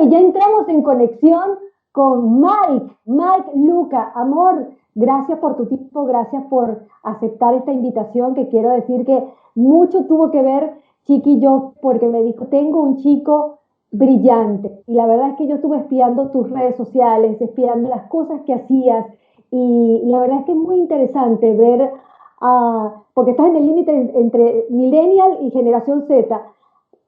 y ya entramos en conexión con Mike. Mike Luca, amor, gracias por tu tiempo, gracias por aceptar esta invitación, que quiero decir que mucho tuvo que ver Chiqui y yo, porque me dijo, tengo un chico brillante. Y la verdad es que yo estuve espiando tus redes sociales, espiando las cosas que hacías, y la verdad es que es muy interesante ver, porque estás en el límite entre millennial y generación Z,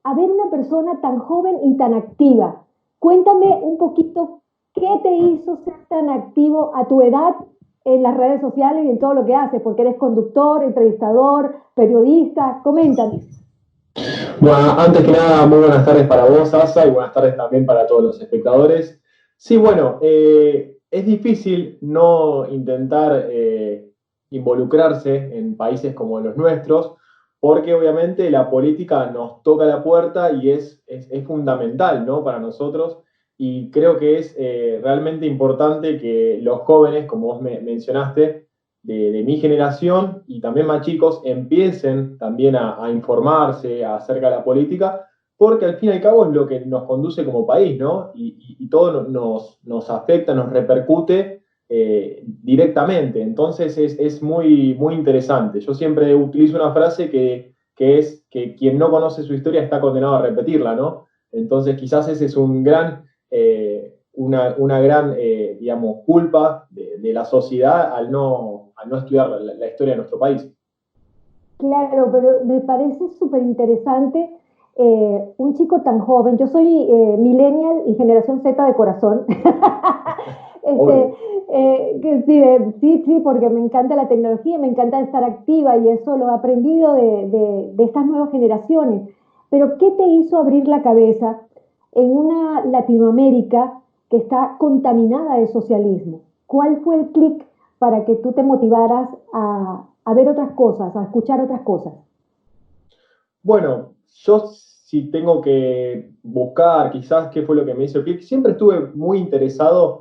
a ver una persona tan joven y tan activa. Cuéntame un poquito qué te hizo ser tan activo a tu edad en las redes sociales y en todo lo que haces, porque eres conductor, entrevistador, periodista. Coméntame. Bueno, antes que nada, muy buenas tardes para vos, Asa, y buenas tardes también para todos los espectadores. Sí, bueno, es difícil no intentar involucrarse en países como los nuestros, porque obviamente la política nos toca la puerta y es fundamental, ¿no? Para nosotros, y creo que es realmente importante que los jóvenes, como vos mencionaste, de mi generación y también más chicos empiecen también a informarse acerca de la política, porque al fin y al cabo es lo que nos conduce como país, ¿no? Y todo nos afecta, nos repercute directamente. Entonces es muy, muy interesante. Yo siempre utilizo una frase que es que quien no conoce su historia está condenado a repetirla, ¿no? Entonces quizás ese es un gran... una gran, digamos, culpa de la sociedad al no estudiar la historia de nuestro país. Claro, pero me parece súper interesante un chico tan joven. Yo soy millennial y generación Z de corazón. este, Obvio. que sí, sí, sí, porque me encanta la tecnología, me encanta estar activa y eso lo he aprendido de estas nuevas generaciones. Pero ¿qué te hizo abrir la cabeza en una Latinoamérica que está contaminada de socialismo? ¿Cuál fue el clic para que tú te motivaras a ver otras cosas, a escuchar otras cosas? Bueno, yo si tengo que buscar quizás qué fue lo que me hizo clic, siempre estuve muy interesado,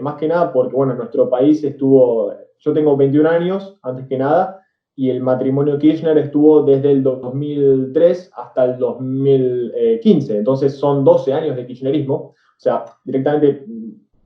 más que nada porque, bueno, nuestro país estuvo, yo tengo 21 años, antes que nada, y el matrimonio Kirchner estuvo desde el 2003 hasta el 2015, entonces son 12 años de kirchnerismo, o sea, directamente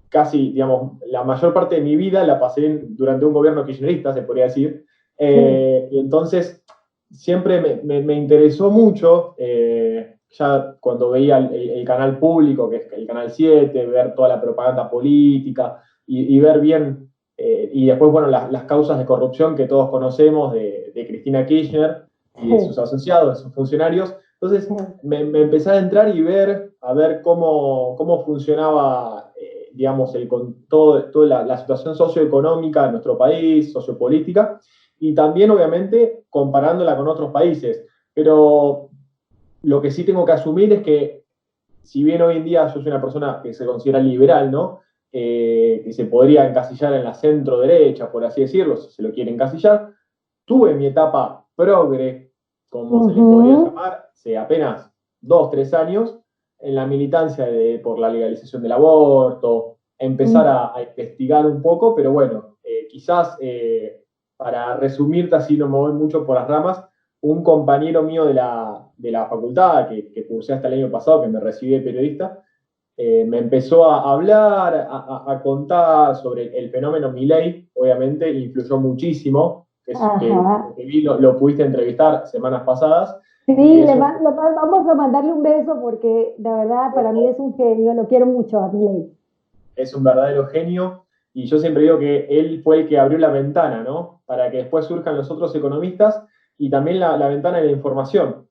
casi, digamos, la mayor parte de mi vida la pasé durante un gobierno kirchnerista, se podría decir, Sí, y entonces siempre me interesó mucho, ya cuando veía el canal público, que es el canal 7 ver toda la propaganda política y ver bien, y después, bueno, las causas de corrupción que todos conocemos de Cristina Kirchner y de sus sí, asociados, de sus funcionarios. Entonces sí. me empecé a entrar y a ver cómo funcionaba, digamos, toda la situación socioeconómica de nuestro país, sociopolítica, y también obviamente comparándola con otros países. Pero lo que sí tengo que asumir es que si bien hoy en día yo soy una persona que se considera liberal, ¿no? Que se podría encasillar en la centro derecha, por así decirlo, si se lo quiere encasillar, tuve mi etapa progre, como se le podría Ujú. llamar, hace apenas 2, 3 años, en la militancia por la legalización del aborto, empezar Mm. a investigar un poco, pero bueno, quizás para resumirte así, no me voy mucho por las ramas, un compañero mío de la facultad que cursé hasta el año pasado, que me recibí de periodista, me empezó a hablar, a contar sobre el fenómeno Milei, obviamente, influyó muchísimo, Ajá. que vi, lo pudiste entrevistar semanas pasadas, Sí, y eso vamos a mandarle un beso porque la verdad para mí es un genio, lo quiero mucho a Milei. es un verdadero genio, y yo siempre digo que él fue el que abrió la ventana, ¿no? Para que después surjan los otros economistas y también la ventana de la información.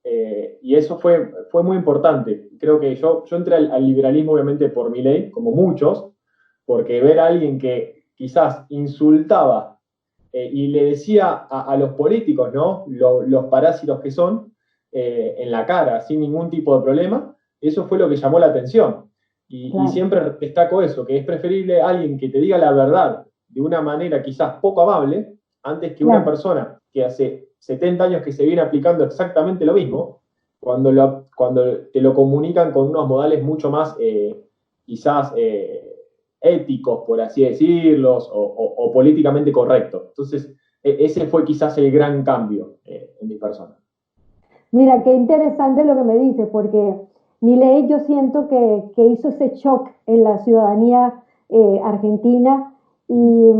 Y eso fue muy importante. Creo que yo entré al liberalismo obviamente por mi ley, como muchos, porque ver a alguien que quizás insultaba y le decía a los políticos, ¿no? Los parásitos que son, en la cara, sin ningún tipo de problema, eso fue lo que llamó la atención. Y Claro, siempre destaco eso, que es preferible alguien que te diga la verdad de una manera quizás poco amable, antes que una claro. persona que hace 70 años que se viene aplicando exactamente lo mismo, cuando te lo comunican con unos modales mucho más, quizás, éticos, por así decirlos, o políticamente correctos. Entonces, ese fue quizás el gran cambio en mi persona. Mira, qué interesante lo que me dices, porque Milei yo siento que hizo ese shock en la ciudadanía argentina y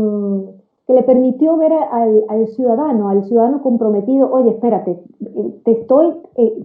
que le permitió ver al ciudadano comprometido, oye, espérate, te estoy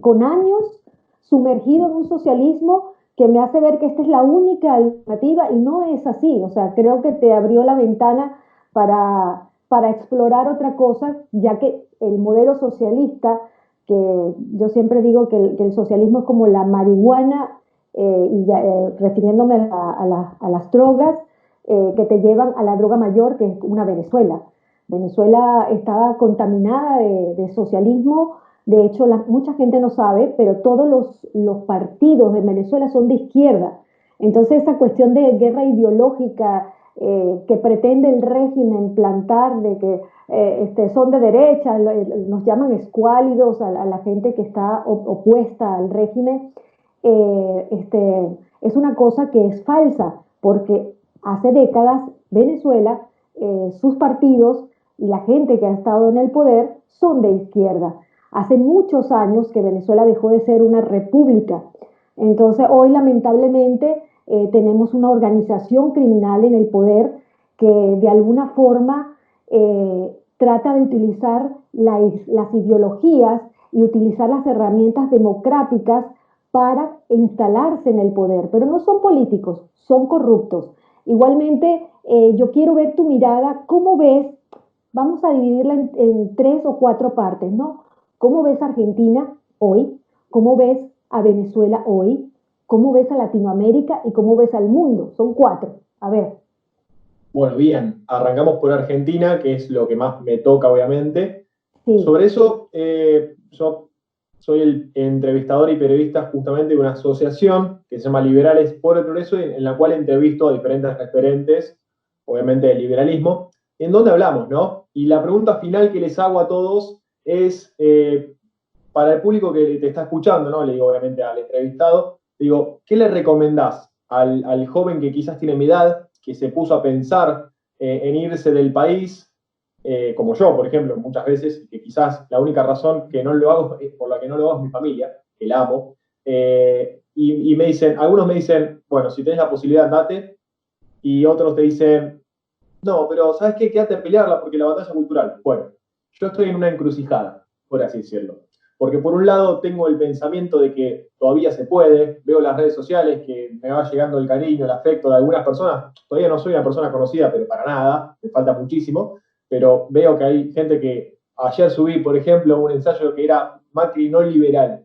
con años sumergido en un socialismo que me hace ver que esta es la única alternativa y no es así. O sea, creo que te abrió la ventana para explorar otra cosa, ya que el modelo socialista, que yo siempre digo que el socialismo es como la marihuana, refiriéndome a las drogas que te llevan a la droga mayor, que es una Venezuela. Venezuela estaba contaminada de socialismo. De hecho, mucha gente no sabe, pero todos los partidos de Venezuela son de izquierda. Entonces, esa cuestión de guerra ideológica que pretende el régimen plantar, de que son de derecha, nos llaman escuálidos a la gente que está opuesta al régimen, es una cosa que es falsa, porque hace décadas Venezuela, sus partidos y la gente que ha estado en el poder son de izquierda. Hace muchos años que Venezuela dejó de ser una república. Entonces, hoy lamentablemente tenemos una organización criminal en el poder que de alguna forma trata de utilizar las ideologías y utilizar las herramientas democráticas para instalarse en el poder, pero no son políticos, son corruptos. Igualmente, yo quiero ver tu mirada, ¿cómo ves? Vamos a dividirla en tres o cuatro partes, ¿no? ¿Cómo ves a Argentina hoy? ¿Cómo ves a Venezuela hoy? ¿Cómo ves a Latinoamérica y cómo ves al mundo? Son cuatro. A ver. Bueno, bien, arrancamos por Argentina, que es lo que más me toca, obviamente. Sí. Sobre eso, yo soy el entrevistador y periodista justamente de una asociación que se llama Liberales por el Progreso, en la cual entrevisto a diferentes referentes, obviamente del liberalismo, en donde hablamos, ¿no? Y la pregunta final que les hago a todos es, para el público que te está escuchando, ¿no? Le digo obviamente al entrevistado, digo, ¿qué le recomendás al joven que quizás tiene mi edad, que se puso a pensar en irse del país, como yo, por ejemplo, muchas veces, que quizás la única razón que no lo hago, por la que no lo hago es mi familia, que la amo, y me dicen, algunos me dicen, bueno, si tenés la posibilidad, andate, y otros te dicen, no, pero ¿sabes qué? Quédate a pelearla porque la batalla cultural. Bueno, yo estoy en una encrucijada, por así decirlo. Porque por un lado tengo el pensamiento de que todavía se puede, veo las redes sociales que me va llegando el cariño, el afecto de algunas personas. Todavía no soy una persona conocida, pero para nada, me falta muchísimo. Pero veo que hay gente que ayer subí, por ejemplo, un ensayo que era Macri no liberal.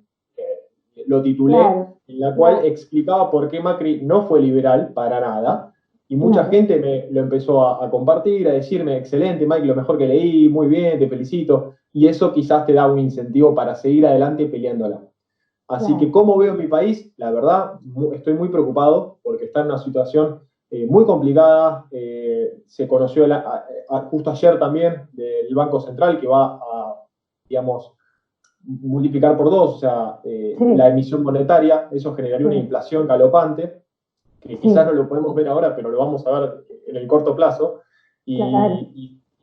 Lo titulé, Claro, en la cual claro, explicaba por qué Macri no fue liberal para nada y mucha claro, gente me lo empezó a compartir, a decirme, excelente, Mike, lo mejor que leí, muy bien, te felicito. Y eso quizás te da un incentivo para seguir adelante peleándola. Así que, claro. ¿cómo veo mi país? La verdad, estoy muy preocupado porque está en una situación muy complicada. Se conoció justo ayer también del Banco Central que va a, digamos, multiplicar por dos, o sea, Sí, la emisión monetaria. Eso generaría sí, una inflación galopante que quizás no sí, lo podemos ver ahora, pero lo vamos a ver en el corto plazo. claro.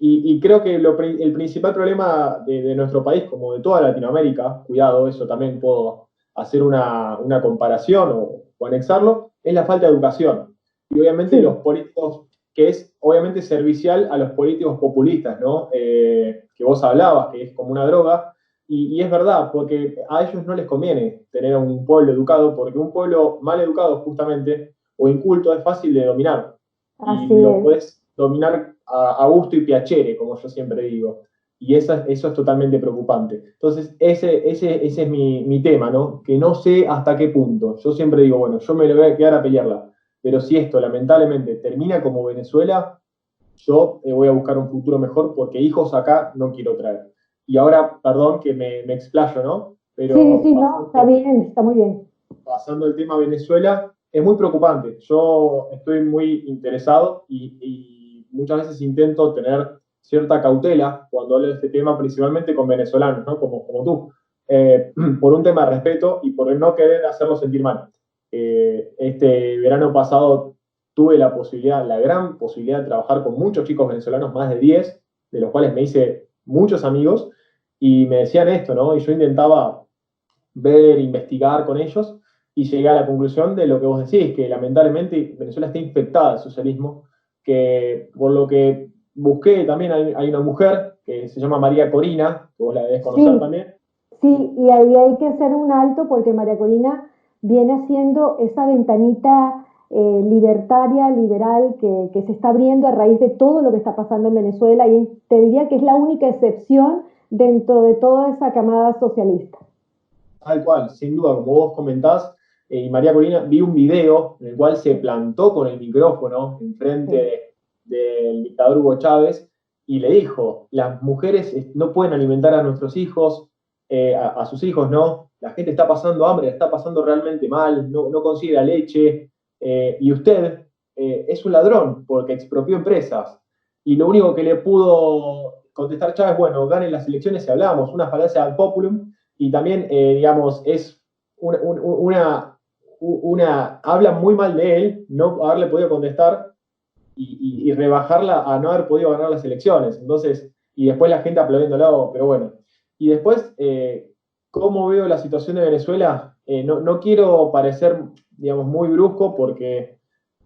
Y creo que el principal problema de nuestro país, como de toda Latinoamérica, cuidado, eso también puedo hacer una comparación o anexarlo, es la falta de educación. Y obviamente los Sí, políticos, que es obviamente servicial a los políticos populistas, ¿no? Que vos hablabas, que es como una droga, y es verdad, porque a ellos no les conviene tener un pueblo educado, porque un pueblo mal educado justamente o inculto es fácil de dominar así y lo es. puedes dominar a gusto y piacere, como yo siempre digo. Y eso es totalmente preocupante. Entonces, ese es mi tema, ¿no? Que no sé hasta qué punto. Yo siempre digo, bueno, yo me lo voy a quedar a pelearla. Pero si esto lamentablemente termina como Venezuela, yo voy a buscar un futuro mejor porque hijos acá no quiero traer. Y ahora, perdón que me explayo, ¿no? Sí, Pero sí, no, está bien, está muy bien. pasando el tema Venezuela, es muy preocupante. Yo estoy muy interesado y muchas veces intento tener cierta cautela cuando hablo de este tema, principalmente con venezolanos, ¿no? Como tú, por un tema de respeto y por no querer hacerlo sentir mal. Este verano pasado tuve la posibilidad, la gran posibilidad de trabajar con muchos chicos venezolanos, más de 10, de los cuales me hice muchos amigos, y me decían esto, ¿no? Y yo intentaba ver, investigar con ellos, y llegué a la conclusión de lo que vos decís, que lamentablemente Venezuela está infectada de socialismo, que por lo que busqué también hay una mujer que se llama María Corina, que vos la debes conocer Sí, también. sí, y ahí hay que hacer un alto porque María Corina viene haciendo esa ventanita libertaria, liberal, que se está abriendo a raíz de todo lo que está pasando en Venezuela y te diría que es la única excepción dentro de toda esa camada socialista. Tal cual, sin duda, como vos comentás, y María Corina, vi un video en el cual se plantó con el micrófono Sí, enfrente del dictador Hugo Chávez y le dijo, las mujeres no pueden alimentar a nuestros hijos, a sus hijos no, la gente está pasando hambre, está pasando realmente mal, no consigue la leche, y usted es un ladrón porque expropió empresas. Y lo único que le pudo contestar Chávez, bueno, ganen las elecciones y hablamos, una falacia ad populum, y también, digamos, es habla muy mal de él no haberle podido contestar y rebajarla a no haber podido ganar las elecciones. Entonces, y después la gente aplaudiéndolo, pero bueno. Y después, ¿cómo veo la situación de Venezuela? No quiero parecer, digamos, muy brusco porque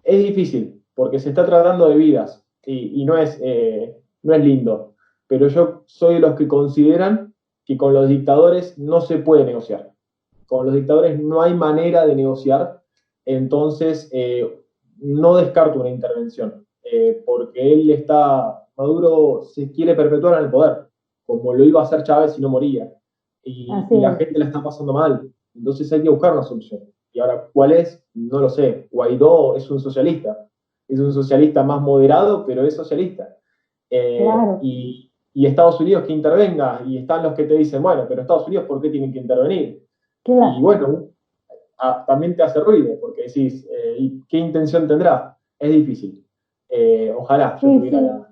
es difícil, porque se está tratando de vidas y no es lindo. Pero yo soy de los que consideran que con los dictadores no se puede negociar. Con los dictadores no hay manera de negociar, entonces no descarto una intervención, porque Maduro se quiere perpetuar en el poder, como lo iba a hacer Chávez si no moría, así y la es. gente la está pasando mal, entonces hay que buscar una solución. Y ahora, ¿cuál es? No lo sé. Guaidó es un socialista más moderado, pero es socialista. Claro, Y Estados Unidos que intervenga, y están los que te dicen, bueno, pero Estados Unidos, ¿por qué tienen que intervenir? Y claro. bueno, también te hace ruido, porque decís, ¿y qué intención tendrá? Es difícil. Ojalá yo Sí, tuviera sí. la...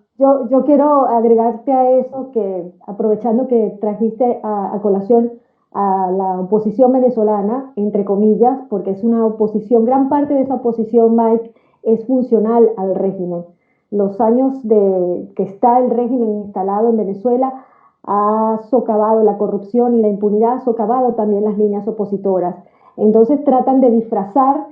Yo quiero agregarte a eso que, aprovechando que trajiste a colación a la oposición venezolana, entre comillas, porque es una oposición, gran parte de esa oposición, Mike, es funcional al régimen. Los años de que está el régimen instalado en Venezuela ha socavado la corrupción y la impunidad, ha socavado también las líneas opositoras. Entonces tratan de disfrazar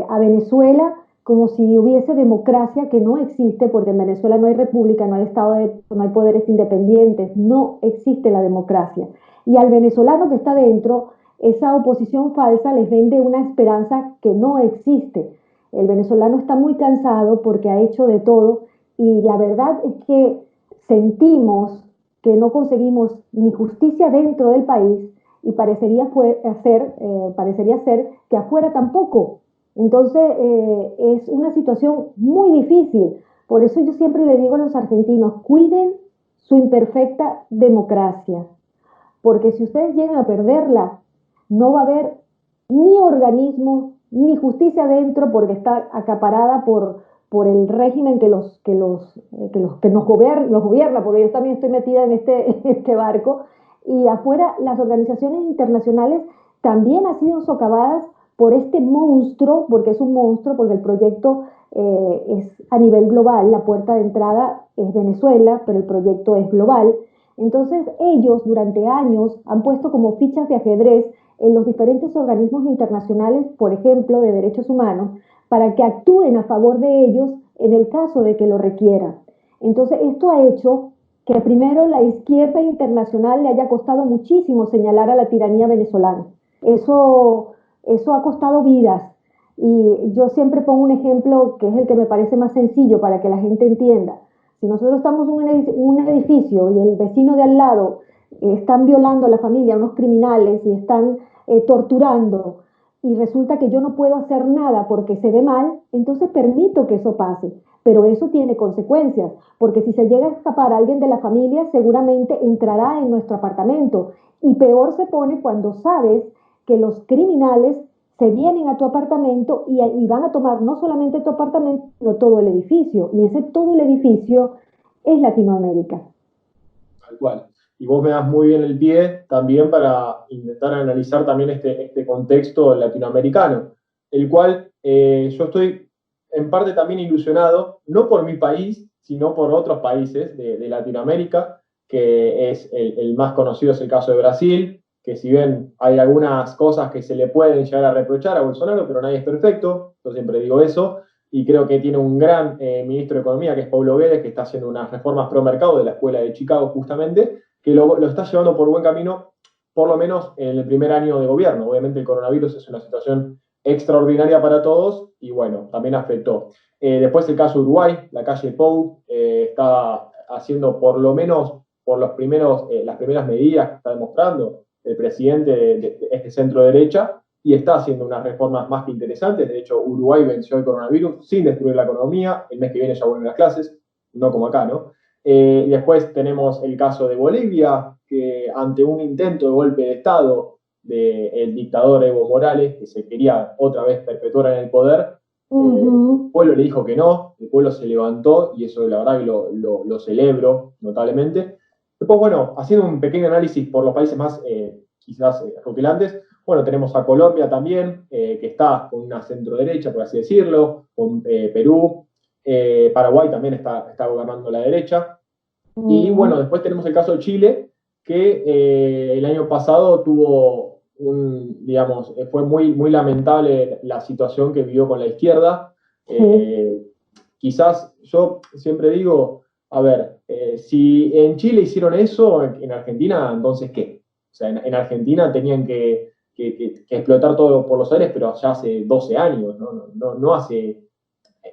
a Venezuela como si hubiese democracia que no existe, porque en Venezuela no hay república, no hay Estado de Derecho, no hay poderes independientes, no existe la democracia. Y al venezolano que está dentro, esa oposición falsa les vende una esperanza que no existe. El venezolano está muy cansado porque ha hecho de todo y la verdad es que sentimos que no conseguimos ni justicia dentro del país y parecería ser que afuera tampoco. Entonces, es una situación muy difícil. Por eso yo siempre le digo a los argentinos, cuiden su imperfecta democracia, porque si ustedes llegan a perderla, no va a haber ni organismo, ni justicia dentro, porque está acaparada por el régimen que los gobierna, porque yo también estoy metida en en este barco, y afuera las organizaciones internacionales también han sido socavadas por este monstruo, porque es un monstruo, porque el proyecto es a nivel global, la puerta de entrada es Venezuela, pero el proyecto es global. Entonces ellos durante años han puesto como fichas de ajedrez en los diferentes organismos internacionales, por ejemplo, de derechos humanos, para que actúen a favor de ellos en el caso de que lo requieran. Entonces esto ha hecho que primero la izquierda internacional le haya costado muchísimo señalar a la tiranía venezolana. Eso ha costado vidas. Y yo siempre pongo un ejemplo que es el que me parece más sencillo para que la gente entienda. Si nosotros estamos en un edificio y el vecino de al lado están violando a la familia, unos criminales, y están torturando, y resulta que yo no puedo hacer nada porque se ve mal, entonces permito que eso pase. Pero eso tiene consecuencias, porque si se llega a escapar a alguien de la familia, seguramente entrará en nuestro apartamento. Y peor se pone cuando sabes que los criminales se vienen a tu apartamento y van a tomar no solamente tu apartamento, sino todo el edificio. Y ese todo el edificio es Latinoamérica. Tal cual. Y vos me das muy bien el pie también para intentar analizar también este contexto latinoamericano, el cual yo estoy en parte también ilusionado, no por mi país, sino por otros países de Latinoamérica, que es el más conocido es el caso de Brasil, que si bien hay algunas cosas que se le pueden llegar a reprochar a Bolsonaro, pero nadie es perfecto, yo siempre digo eso, y creo que tiene un gran ministro de Economía, que es Paulo Guedes, que está haciendo unas reformas pro mercado de la Escuela de Chicago justamente, que lo está llevando por buen camino, por lo menos en el primer año de gobierno. Obviamente el coronavirus es una situación extraordinaria para todos y bueno, también afectó. Después el caso de Uruguay, la calle Pou está haciendo por lo menos por las primeras medidas que está demostrando el presidente de este centro derecha y está haciendo unas reformas más que interesantes. De hecho, Uruguay venció el coronavirus sin destruir la economía. El mes que viene ya vuelven las clases, no como acá, ¿no? Y después tenemos el caso de Bolivia, que ante un intento de golpe de Estado del dictador Evo Morales, que se quería otra vez perpetuar en el poder, el pueblo le dijo que no, el pueblo se levantó y eso la verdad que lo celebro notablemente. Después, bueno, haciendo un pequeño análisis por los países más quizás rupilantes, bueno, tenemos a Colombia también, que está con una centro derecha, por así decirlo, con Perú, Paraguay también está gobernando la derecha. Y bueno, después tenemos el caso de Chile, que el año pasado tuvo digamos, fue muy lamentable la situación que vivió con la izquierda. Quizás yo siempre digo, a ver, si en Chile hicieron eso, en Argentina, entonces ¿qué? O sea, en Argentina tenían que explotar todo por los aires, pero ya hace 12 años, no hace.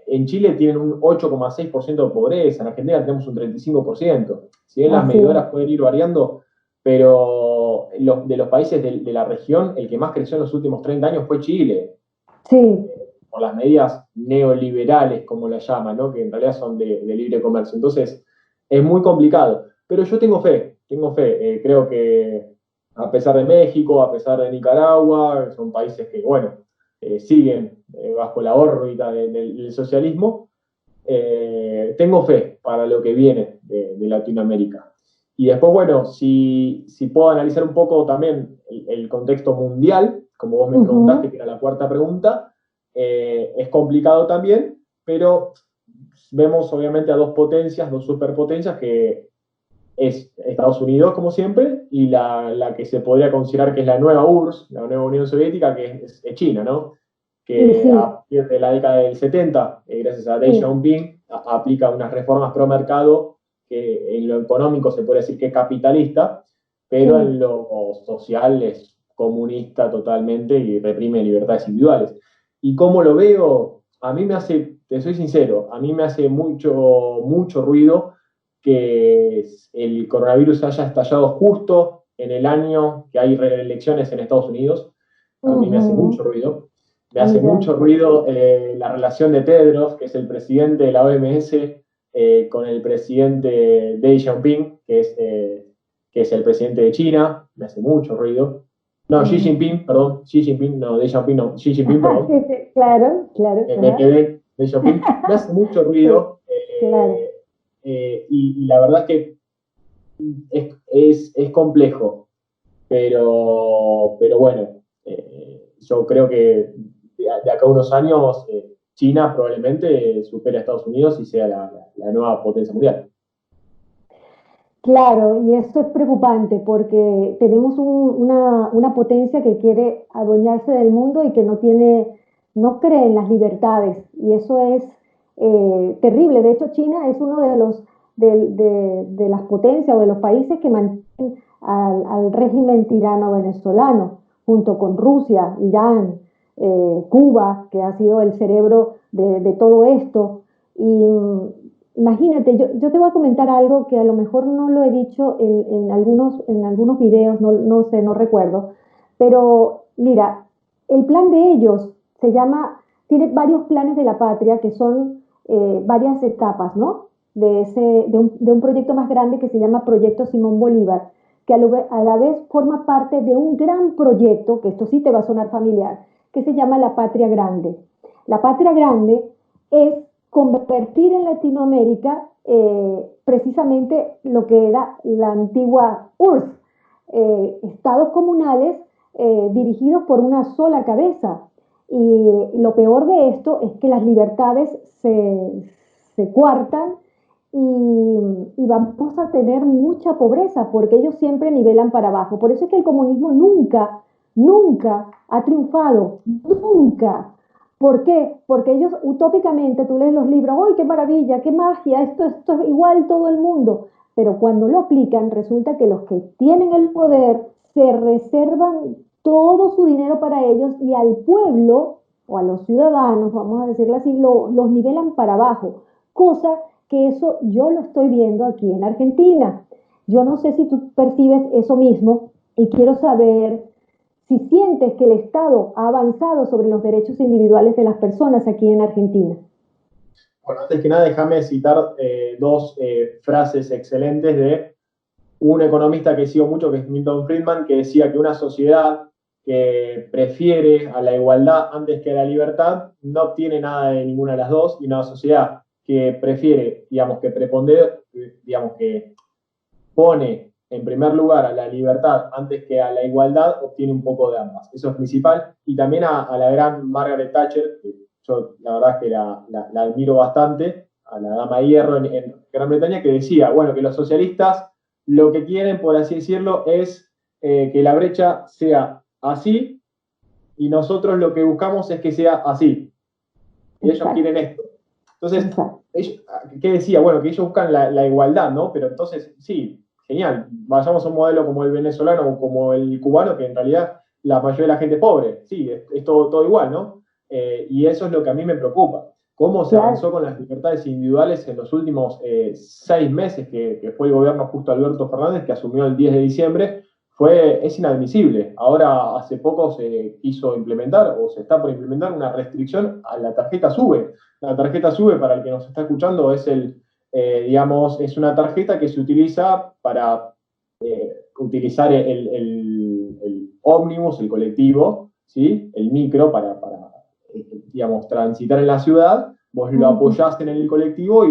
En Chile tienen un 8,6% de pobreza, en Argentina tenemos un 35%. Si bien las medidoras pueden ir variando, pero de los países de la región, el que más creció en los últimos 30 años fue Chile. Sí. Por las medidas neoliberales, como la llaman, ¿no? Que en realidad son de libre comercio. Entonces, es muy complicado. Pero yo tengo fe. Creo que a pesar de México, a pesar de Nicaragua, son países que, bueno, siguen bajo la órbita del socialismo. Tengo fe para lo que viene de Latinoamérica. Y después, bueno, si puedo analizar un poco también el contexto mundial, como vos me preguntaste, que era la cuarta pregunta, es complicado también, pero vemos obviamente a dos potencias, dos superpotencias, que es Estados Unidos, como siempre, y la que se podría considerar que es la nueva URSS, la nueva Unión Soviética, que es China, ¿no? Que a partir de la década del 70, gracias a Deng Xiaoping, aplica unas reformas pro mercado que en lo económico se puede decir que es capitalista, pero en lo social es comunista totalmente y reprime libertades individuales. ¿Y cómo lo veo? A mí me hace, te soy sincero, a mí me hace mucho ruido que el coronavirus haya estallado justo en el año que hay reelecciones en Estados Unidos. A mí me hace mucho ruido. Me hace mucho ruido la relación de Tedros, que es el presidente de la OMS, con el presidente Deng Xiaoping, que es el presidente de China. Me hace mucho ruido. No, Xi Jinping, perdón. Xi Jinping, no, Deng Xiaoping no. Xi Jinping, perdón. Claro. Me quedé Deng Xiaoping. Me hace mucho ruido. Claro. Y la verdad es que es complejo. Pero bueno, yo creo que de acá a unos años China probablemente supere a Estados Unidos y sea la nueva potencia mundial. Claro, y esto es preocupante porque tenemos una potencia que quiere adueñarse del mundo y que no cree en las libertades, y eso es terrible. De hecho, China es uno de las potencias o de los países que mantienen al régimen tirano venezolano, junto con Rusia, Irán, Cuba, que ha sido el cerebro de todo esto. Y imagínate, yo te voy a comentar algo que a lo mejor no lo he dicho en algunos videos, no sé, no recuerdo, pero mira, el plan de ellos tiene varios planes de la patria que son varias etapas, ¿no? De un proyecto más grande que se llama Proyecto Simón Bolívar, que a la vez forma parte de un gran proyecto, que esto sí te va a sonar familiar, que se llama La Patria Grande. La Patria Grande es convertir en Latinoamérica precisamente lo que era la antigua URSS, estados comunales dirigidos por una sola cabeza. Y lo peor de esto es que las libertades se coartan y vamos a tener mucha pobreza porque ellos siempre nivelan para abajo. Por eso es que el comunismo nunca, nunca ha triunfado, nunca. ¿Por qué? Porque ellos utópicamente, tú lees los libros, ¡ay, qué maravilla, qué magia! Esto es igual todo el mundo. Pero cuando lo aplican, resulta que los que tienen el poder se reservan todo su dinero para ellos y al pueblo o a los ciudadanos, vamos a decirlo así, los nivelan para abajo. Cosa que eso yo lo estoy viendo aquí en Argentina. Yo no sé si tú percibes eso mismo y quiero saber si sientes que el Estado ha avanzado sobre los derechos individuales de las personas aquí en Argentina. Bueno, antes que nada, déjame citar dos frases excelentes de un economista que sigo mucho, que es Milton Friedman, que decía que una sociedad que prefiere a la igualdad antes que a la libertad no obtiene nada de ninguna de las dos, y una sociedad que prefiere, digamos, que prepondera, digamos, que pone en primer lugar a la libertad antes que a la igualdad, obtiene un poco de ambas. Eso es principal. Y también a la gran Margaret Thatcher, que yo la verdad es que la admiro bastante, a la dama de hierro en Gran Bretaña, que decía, bueno, que los socialistas lo que quieren, por así decirlo, es que la brecha sea así y nosotros lo que buscamos es que sea así. Y ellos Exacto, quieren esto. Entonces, exacto. ellos, ¿qué decía? Bueno, que ellos buscan la igualdad, ¿no? Pero entonces, sí, genial, vayamos a un modelo como el venezolano o como el cubano, que en realidad la mayoría de la gente es pobre, sí, es todo igual, ¿no? Y eso es lo que a mí me preocupa. Cómo se avanzó Claro, con las libertades individuales en los últimos 6 meses que fue el gobierno justo Alberto Fernández, que asumió el 10 de diciembre, es inadmisible. Ahora, hace poco se quiso implementar o se está por implementar una restricción a la tarjeta SUBE. La tarjeta SUBE, para el que nos está escuchando, digamos, es una tarjeta que se utiliza para utilizar el ómnibus, el colectivo, ¿sí? El micro digamos, transitar en la ciudad. Vos lo ujú, apoyás en el colectivo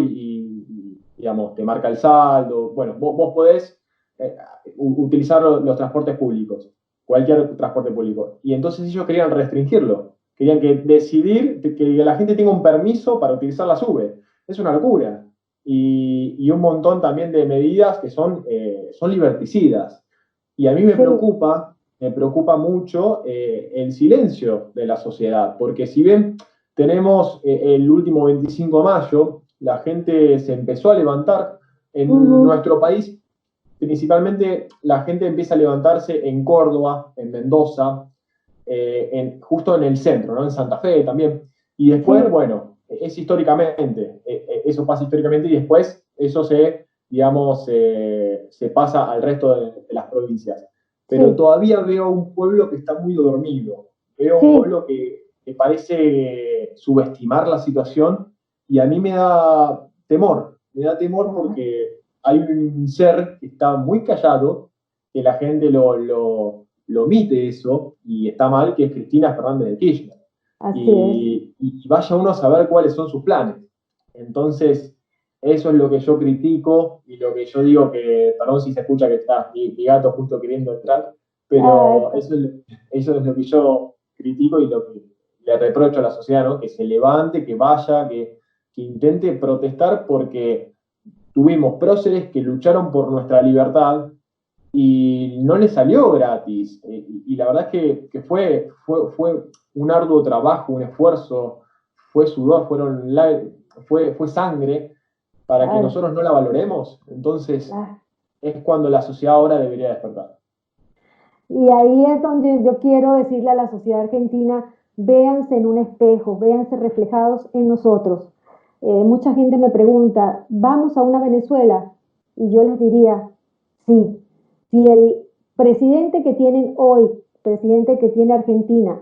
digamos, te marca el saldo. Bueno, vos podés eh, utilizar los transportes públicos, cualquier transporte público. Y entonces ellos querían restringirlo. Querían decidir que la gente tenga un permiso para utilizar la SUBE. Es una locura. Y un montón también de medidas que son liberticidas. Y a mí sí, me preocupa mucho el silencio de la sociedad, porque si bien tenemos el último 25 de mayo, la gente se empezó a levantar en ujú, nuestro país. Principalmente la gente empieza a levantarse en Córdoba, en Mendoza, justo en el centro, ¿no? En Santa Fe también. Y después, sí, bueno, es históricamente, eso pasa históricamente y después eso digamos, se pasa al resto de las provincias. Pero sí, todavía veo un pueblo que está muy dormido, veo un sí, pueblo que parece subestimar la situación y a mí me da temor ah, porque hay un ser que está muy callado, que la gente lo omite eso, y está mal, que es Cristina Fernández de Kirchner. así es. Y vaya uno a saber cuáles son sus planes. Entonces, eso es lo que yo critico y lo que yo digo que, perdón si se escucha que está mi gato justo queriendo entrar, Ah, pero eso es lo que yo critico y lo que le reprocho a la sociedad, ¿no? Que se levante, que vaya, que intente protestar porque tuvimos próceres que lucharon por nuestra libertad y no le salió gratis. Y la verdad es que fue un arduo trabajo, un esfuerzo, fue sudor, fue sangre para que claro, nosotros no la valoremos. Entonces claro. es cuando la sociedad ahora debería despertar. Y ahí es donde yo quiero decirle a la sociedad argentina, véanse en un espejo, véanse reflejados en nosotros. Mucha gente me pregunta, ¿vamos a una Venezuela? Y yo les diría, sí, si el presidente que tienen hoy, presidente que tiene Argentina,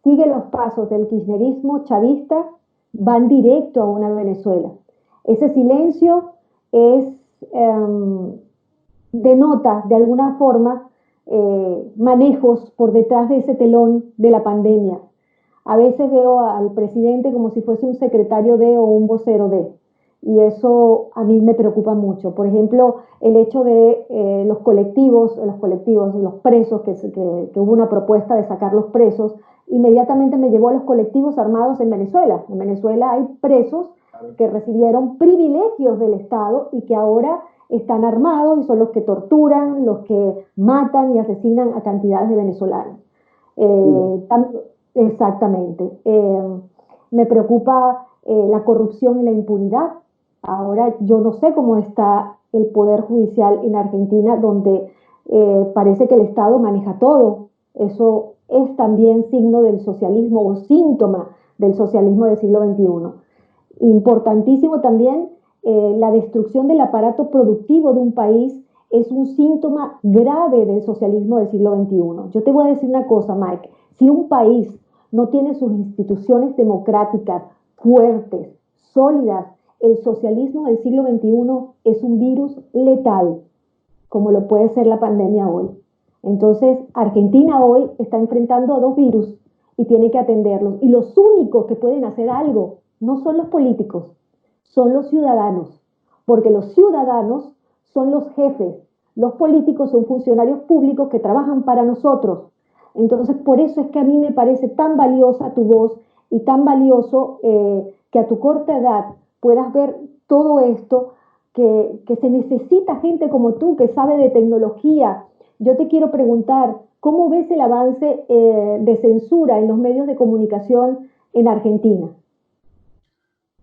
sigue los pasos del kirchnerismo chavista, van directo a una Venezuela. Ese silencio es, eh, denota de alguna forma manejos por detrás de ese telón de la pandemia. A veces veo al presidente como si fuese un secretario de o un vocero de. y eso a mí me preocupa mucho. Por ejemplo, el hecho de los presos, que hubo una propuesta de sacar los presos, inmediatamente me llevó a los colectivos armados en Venezuela. En Venezuela hay presos que recibieron privilegios del Estado y que ahora están armados y son los que torturan, los que matan y asesinan a cantidades de venezolanos. Eh, tam- Exactamente. Me preocupa la corrupción y la impunidad. Ahora yo no sé cómo está el poder judicial en Argentina, donde parece que el Estado maneja todo. Eso es también signo del socialismo o síntoma del socialismo del siglo XXI. Importantísimo también, la destrucción del aparato productivo de un país es un síntoma grave del socialismo del siglo XXI. Yo te voy a decir una cosa, Mike, si un país no tiene sus instituciones democráticas fuertes, sólidas, el socialismo del siglo XXI es un virus letal, como lo puede ser la pandemia hoy. Entonces, Argentina hoy está enfrentando a dos virus y tiene que atenderlos. Y los únicos que pueden hacer algo no son los políticos, son los ciudadanos, porque los ciudadanos son los jefes, los políticos son funcionarios públicos que trabajan para nosotros. Entonces, por eso es que a mí me parece tan valiosa tu voz y tan valioso que a tu corta edad puedas ver todo esto, que se necesita gente como tú que sabe de tecnología. Yo te quiero preguntar, ¿cómo ves el avance de censura en los medios de comunicación en Argentina?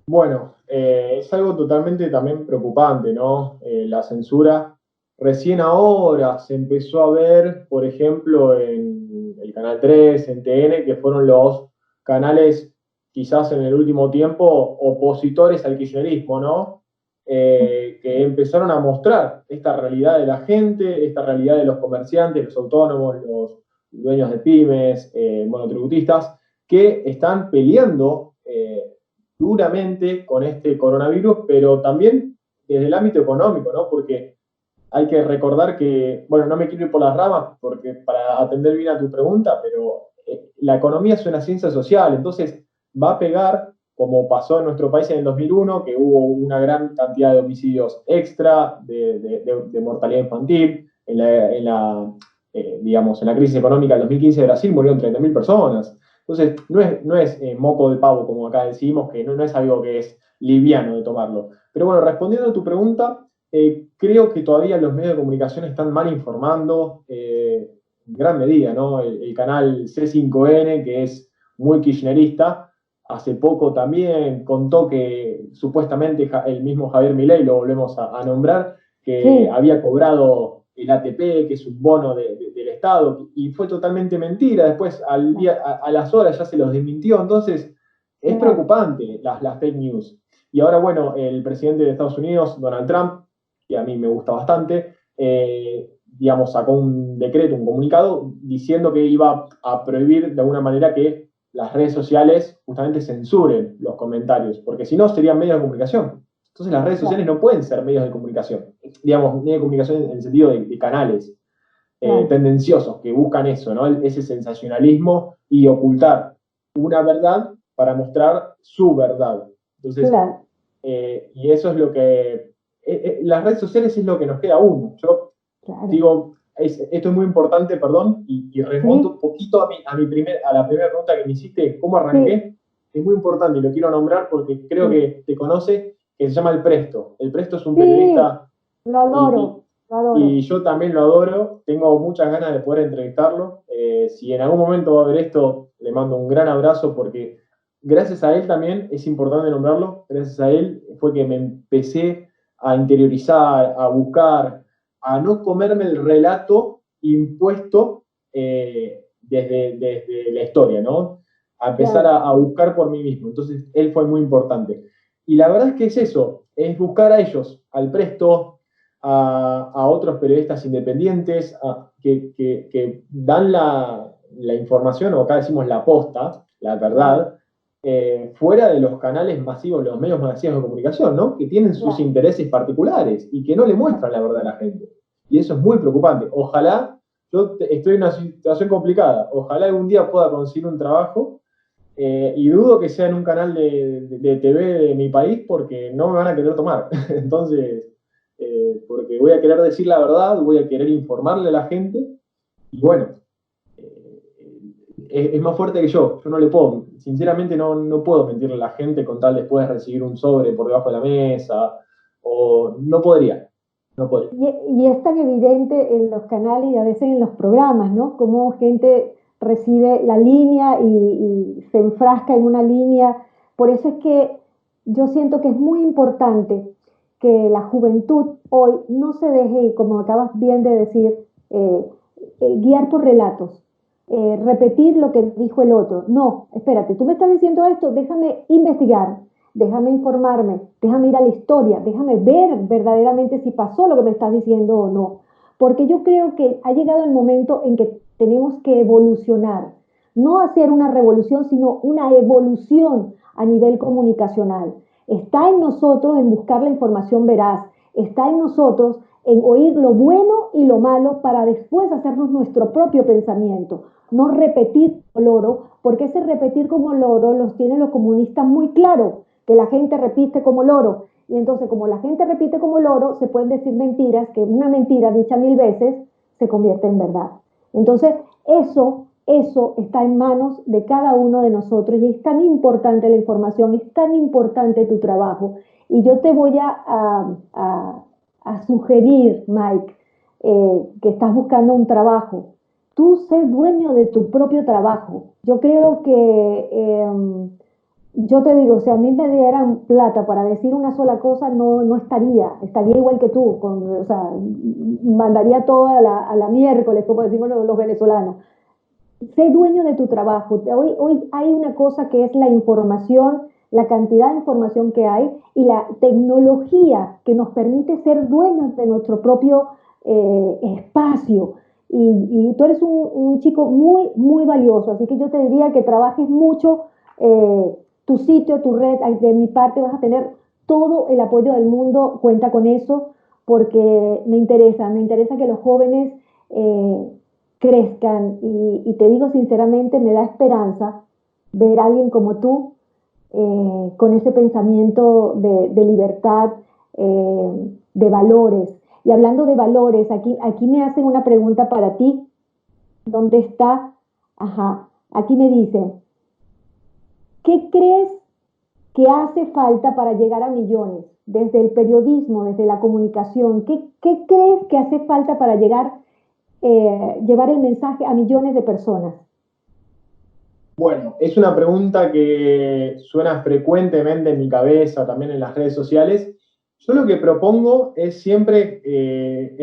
Bueno, es algo totalmente también preocupante, ¿no? La censura. Recién ahora se empezó a ver, por ejemplo, en el Canal 3, en TN, que fueron los canales, quizás en el último tiempo, opositores al kirchnerismo, ¿no? Que empezaron a mostrar esta realidad de la gente, esta realidad de los comerciantes, los autónomos, los dueños de pymes, monotributistas, que están peleando duramente con este coronavirus, pero también desde el ámbito económico, ¿no? Porque hay que recordar que, bueno, no me quiero ir por las ramas porque para atender bien a tu pregunta, pero la economía es una ciencia social, entonces va a pegar, como pasó en nuestro país en el 2001, que hubo una gran cantidad de homicidios extra, de mortalidad infantil, digamos, en la crisis económica del 2015 de Brasil murieron 30.000 personas. Entonces, no es moco de pavo, como acá decimos, que no es algo que es liviano de tomarlo. Pero bueno, respondiendo a tu pregunta, creo que todavía los medios de comunicación están mal informando en gran medida, ¿no? El canal C5N, que es muy kirchnerista, hace poco también contó que supuestamente el mismo Javier Milei, lo volvemos a nombrar, que Sí, había cobrado el ATP, que es un bono del Estado, y fue totalmente mentira. Después, a las horas ya se los desmintió. Entonces, es claro, preocupante las fake news. Y ahora, bueno, el presidente de Estados Unidos, Donald Trump, que a mí me gusta bastante, digamos, sacó un decreto, un comunicado, diciendo que iba a prohibir de alguna manera que las redes sociales justamente censuren los comentarios, porque si no serían medios de comunicación. Entonces las redes sociales claro, no pueden ser medios de comunicación, digamos, medios de comunicación en el sentido de canales claro, tendenciosos que buscan eso, ¿no? Ese sensacionalismo y ocultar una verdad para mostrar su verdad. Entonces, claro, y eso es lo que, las redes sociales es lo que nos queda a uno. Yo claro. digo, esto es muy importante, perdón, y remonto Sí, un poquito a la primera pregunta que me hiciste, ¿cómo sí, arranqué? Es muy importante y lo quiero nombrar porque creo sí, que te conoce, que se llama El Presto. El Presto es un sí, periodista lo y, adoro, lo y adoro. yo también lo adoro, tengo muchas ganas de poder entrevistarlo. Si en algún momento va a ver esto, le mando un gran abrazo porque gracias a él también, es importante nombrarlo, gracias a él fue que me empecé a interiorizar, a buscar, a no comerme el relato impuesto desde la historia, ¿no? A empezar Claro, a buscar por mí mismo. Entonces, él fue muy importante. Y la verdad es que es eso, es buscar a ellos, al Presto, a otros periodistas independientes que dan la información, o acá decimos la posta, la claro, verdad, fuera de los canales masivos, los medios masivos de comunicación, ¿no? Que tienen sus claro, intereses particulares y que no le muestran la verdad a la gente. Y eso es muy preocupante. Ojalá, estoy en una situación complicada, ojalá algún día pueda conseguir un trabajo y dudo que sea en un canal de TV de mi país porque no me van a querer tomar. Entonces, porque voy a querer decir la verdad, voy a querer informarle a la gente y bueno, eh, es más fuerte que yo no le puedo, sinceramente no puedo mentirle a la gente con tal después de recibir un sobre por debajo de la mesa, o no podría, no podría. Y es tan evidente en los canales y a veces en los programas, ¿no? Cómo gente recibe la línea y se enfrasca en una línea. Por eso es que yo siento que es muy importante que la juventud hoy no se deje, como acabas bien de decir, eh, guiar por relatos, repetir lo que dijo el otro. No, espérate, tú me estás diciendo esto, déjame investigar, déjame informarme, déjame ir a la historia, déjame ver verdaderamente si pasó lo que me estás diciendo o no. Porque yo creo que ha llegado el momento en que tenemos que evolucionar, no hacer una revolución, sino una evolución a nivel comunicacional. Está en nosotros en buscar la información veraz, está en nosotros en oír lo bueno y lo malo para después hacernos nuestro propio pensamiento, no repetir como loro, porque ese repetir como loro los tienen los comunistas muy claro, que la gente repite como loro. Y entonces, como la gente repite como loro, se pueden decir mentiras, que una mentira dicha 1000 veces se convierte en verdad. Entonces, eso está en manos de cada uno de nosotros y es tan importante la información, es tan importante tu trabajo. Y yo te voy a sugerir, Mike, que estás buscando un trabajo. Tú sé dueño de tu propio trabajo. Yo creo que yo te digo, si a mí me dieran plata para decir una sola cosa, no estaría igual que tú, o sea, mandaría todo a la miércoles, como decimos los venezolanos. Sé dueño de tu trabajo. Hoy hay una cosa que es la información, la cantidad de información que hay y la tecnología que nos permite ser dueños de nuestro propio espacio. Y tú eres un chico muy valioso, así que yo te diría que trabajes mucho tu sitio, tu red. De mi parte vas a tener todo el apoyo del mundo, cuenta con eso, porque me interesa que los jóvenes crezcan y te digo sinceramente, me da esperanza ver a alguien como tú con ese pensamiento de libertad, de valores. Y hablando de valores, aquí me hacen una pregunta para ti. ¿Dónde está? Ajá, aquí me dicen, ¿qué crees que hace falta para llegar a millones? Desde el periodismo, desde la comunicación, ¿qué crees que hace falta para llevar el mensaje a millones de personas? Bueno, es una pregunta que suena frecuentemente en mi cabeza, también en las redes sociales. Yo lo que propongo es siempre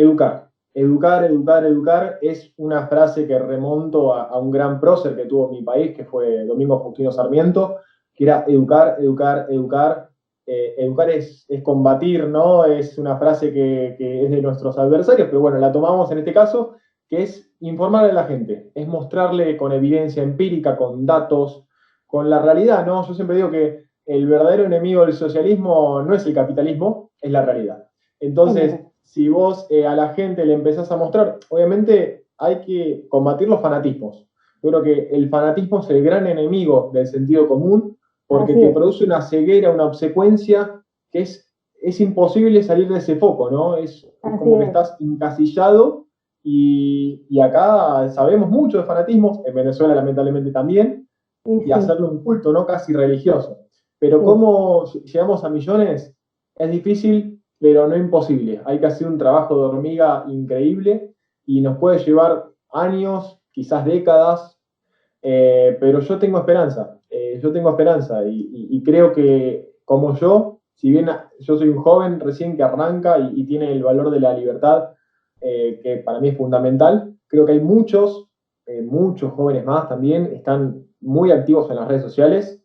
educar. Educar, educar, educar es una frase que remonto a un gran prócer que tuvo mi país, que fue Domingo Faustino Sarmiento, que era educar, educar, educar. Educar es combatir, ¿no? Es una frase que es de nuestros adversarios, pero bueno, la tomamos en este caso que es informarle a la gente, es mostrarle con evidencia empírica, con datos, con la realidad, ¿no? Yo siempre digo que el verdadero enemigo del socialismo no es el capitalismo, es la realidad. Es Entonces, verdad. si vos a la gente le empezás a mostrar, obviamente hay que combatir los fanatismos. Yo creo que el fanatismo es el gran enemigo del sentido común porque Así te es, produce una ceguera, una obsecuencia que es imposible salir de ese foco, ¿no? Es así como que es. estás encasillado y acá sabemos mucho de fanatismos, en Venezuela lamentablemente también, Y y sí, hacerlo un culto, ¿no? Casi religioso. Pero sí. cómo llegamos a millones es difícil, pero no imposible. Hay que hacer un trabajo de hormiga increíble y nos puede llevar años, quizás décadas, pero yo tengo esperanza y creo que como yo, si bien yo soy un joven recién que arranca y tiene el valor de la libertad, que para mí es fundamental, creo que hay muchos jóvenes más también, están muy activos en las redes sociales,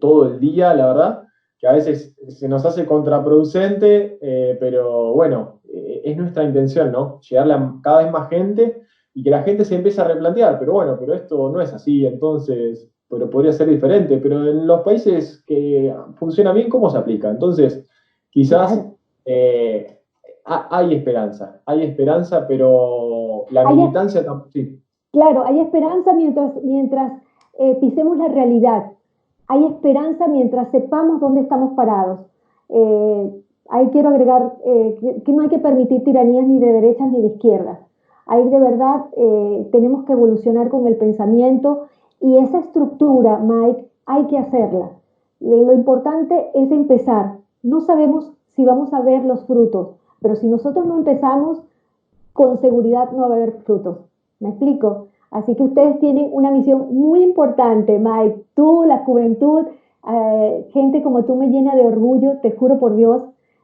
todo el día, la verdad, que a veces se nos hace contraproducente, pero bueno, es nuestra intención, ¿no? Llegarle a cada vez más gente y que la gente se empiece a replantear, pero bueno, pero esto no es así, entonces, pero podría ser diferente, pero en los países que funciona bien, ¿cómo se aplica? Entonces, quizás Claro. eh, hay esperanza, pero la Hay, militancia, sí, claro, hay esperanza mientras pisemos la realidad. Hay esperanza mientras sepamos dónde estamos parados. Ahí quiero agregar que no hay que permitir tiranías ni de derechas ni de izquierdas. Ahí de verdad tenemos que evolucionar con el pensamiento y esa estructura, Mike, hay que hacerla. Lo importante es empezar. No sabemos si vamos a ver los frutos, pero si nosotros no empezamos, con seguridad no va a haber frutos. ¿Me explico? Así que ustedes tienen una misión muy importante, Mike. Tú, la juventud, gente como tú me llena de orgullo, te juro por Dios.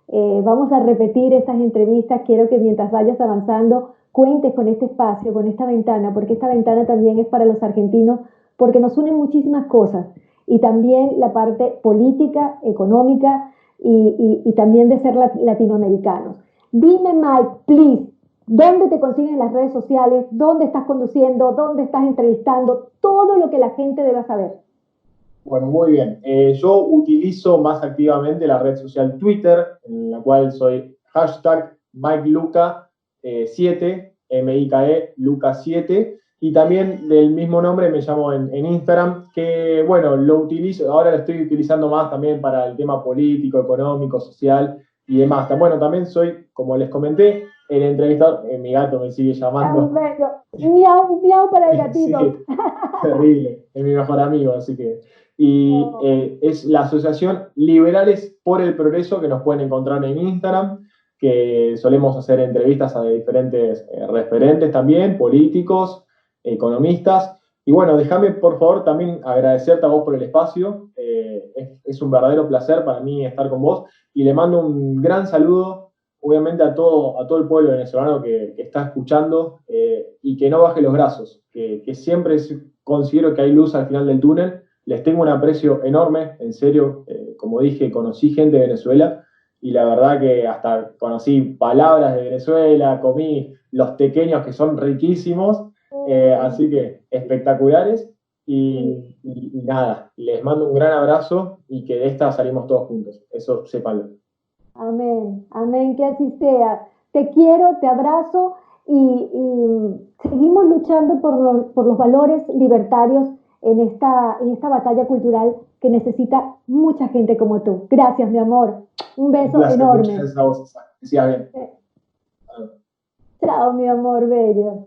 Vamos a repetir estas entrevistas. Quiero que mientras vayas avanzando, cuentes con este espacio, con esta ventana, porque esta ventana también es para los argentinos, porque nos unen muchísimas cosas. Y también la parte política, económica y también de ser latinoamericanos. Dime, Mike, please, ¿dónde te consiguen en las redes sociales? ¿Dónde estás conduciendo? ¿Dónde estás entrevistando? Todo lo que la gente deba saber. Bueno, muy bien. Yo utilizo más activamente la red social Twitter, en la cual soy hashtag MikeLuca7, M-I-K-E, Luca7, y también del mismo nombre me llamo en Instagram, que bueno, lo utilizo, ahora lo estoy utilizando más también para el tema político, económico, social y demás. Bueno, también soy, como les comenté, el entrevistador, mi gato me sigue llamando. Miau, miau para el gatito. Sí, terrible, es mi mejor amigo, así que... Y es la Asociación Liberales por el Progreso, que nos pueden encontrar en Instagram, que solemos hacer entrevistas a diferentes referentes también, políticos, economistas. Y bueno, déjame por favor también agradecerte a vos por el espacio. Es un verdadero placer para mí estar con vos y le mando un gran saludo, obviamente, a todo el pueblo venezolano que está escuchando y que no baje los brazos, que siempre considero que hay luz al final del túnel. Les tengo un aprecio enorme, en serio, como dije, conocí gente de Venezuela y la verdad que hasta conocí palabras de Venezuela, comí los tequeños que son riquísimos, así que espectaculares y nada, les mando un gran abrazo y que de esta salimos todos juntos, eso sépanlo. Amén, amén, que así sea. Te quiero, te abrazo y seguimos luchando por los valores libertarios en esta batalla cultural que necesita mucha gente como tú. Gracias, mi amor. Un beso Muchas enorme. gracias a vos, Susana. Que sigas bien. Chao, mi amor bello.